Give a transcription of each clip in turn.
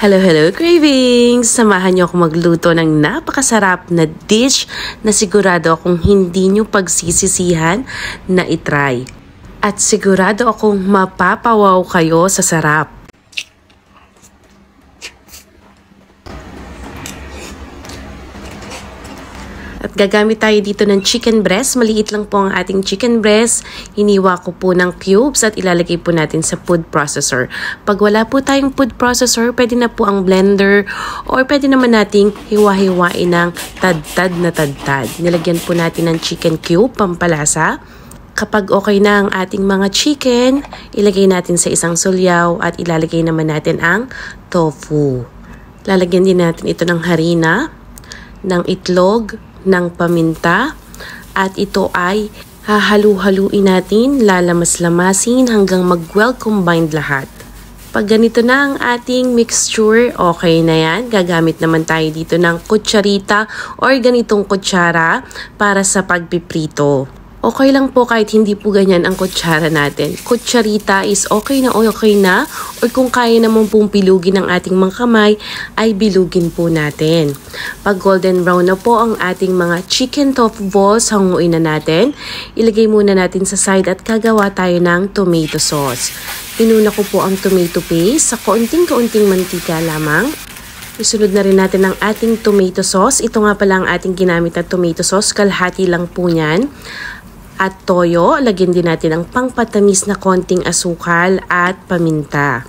Hello, hello cravings! Samahan niyo ako magluto ng napakasarap na dish na sigurado akong hindi niyo pagsisisihan na itry. At sigurado akong mapapawaw kayo sa sarap. At gagamit tayo dito ng chicken breast. Maliit lang po ang ating chicken breast. Hiniwa ko po ng cubes at ilalagay po natin sa food processor. Pag wala po tayong food processor, pwede na po ang blender or pwede naman nating hiwa-hiwain ng tad-tad na tad-tad. Nilagyan po natin ng chicken cube, pampalasa. Kapag okay na ang ating mga chicken, ilagay natin sa isang sulyaw at ilalagay naman natin ang tofu. Lalagyan din natin ito ng harina, ng itlog, ng paminta, at ito ay hahalu-haluin natin, lalamas-lamasin hanggang mag-well combined lahat. Pag ganito na ang ating mixture, okay na yan. Gagamit naman tayo dito ng kutsarita or ganitong kutsara para sa pagpiprito. Okay lang po kahit hindi po ganyan ang kutsara natin. Kutsarita is okay na or kung kaya naman pong bilugin ng ating mga kamay, ay bilugin po natin. Pag golden brown na po ang ating mga chicken tofu balls, hanguin na natin. Ilagay muna natin sa side at gagawa tayo ng tomato sauce. Inuna ko po ang tomato paste sa kaunting-kaunting mantika lamang. Isunod na rin natin ang ating tomato sauce. Ito nga pala ang ating ginamit na tomato sauce. Kalahati lang po niyan. At toyo, lagyan din natin ang pangpatamis na konting asukal at paminta.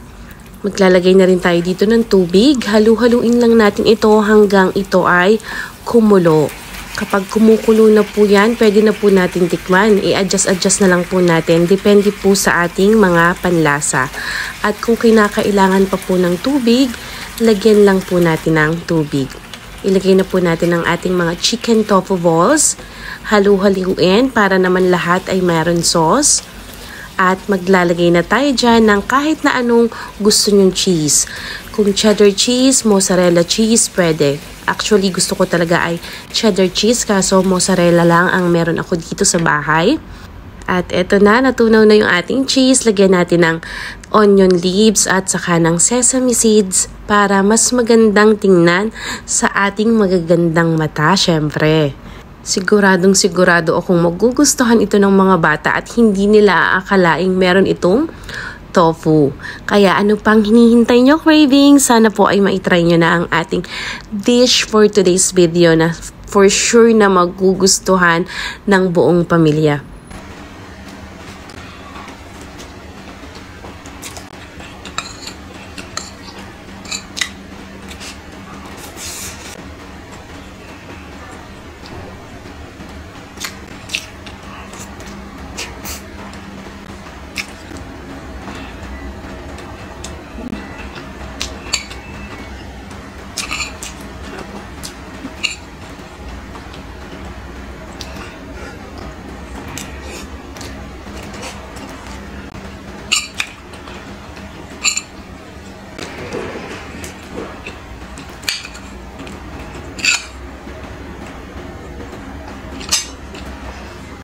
Maglalagay na rin tayo dito ng tubig. Halu-haluin lang natin ito hanggang ito ay kumulo. Kapag kumukulo na po yan, pwede na po natin tikman. I-adjust na lang po natin. Depende po sa ating mga panlasa. At kung kinakailangan pa po ng tubig, lagyan lang po natin ng tubig. Ilagay na po natin ang ating mga chicken tofu balls. Halu-haluin para naman lahat ay mayroon sauce. At maglalagay na tayo dyan ng kahit na anong gusto nyong cheese. Kung cheddar cheese, mozzarella cheese, pwede. Actually, gusto ko talaga ay cheddar cheese kaso mozzarella lang ang meron ako dito sa bahay. At eto na, natunaw na yung ating cheese. Lagyan natin ng onion leaves at saka ng sesame seeds para mas magandang tingnan sa ating magagandang mata, syempre. Sigurado akong magugustuhan ito ng mga bata at hindi nila aakalaing meron itong tofu. Kaya ano pang hinihintay nyo, craving? Sana po ay maitry nyo na ang ating dish for today's video na for sure na magugustuhan ng buong pamilya.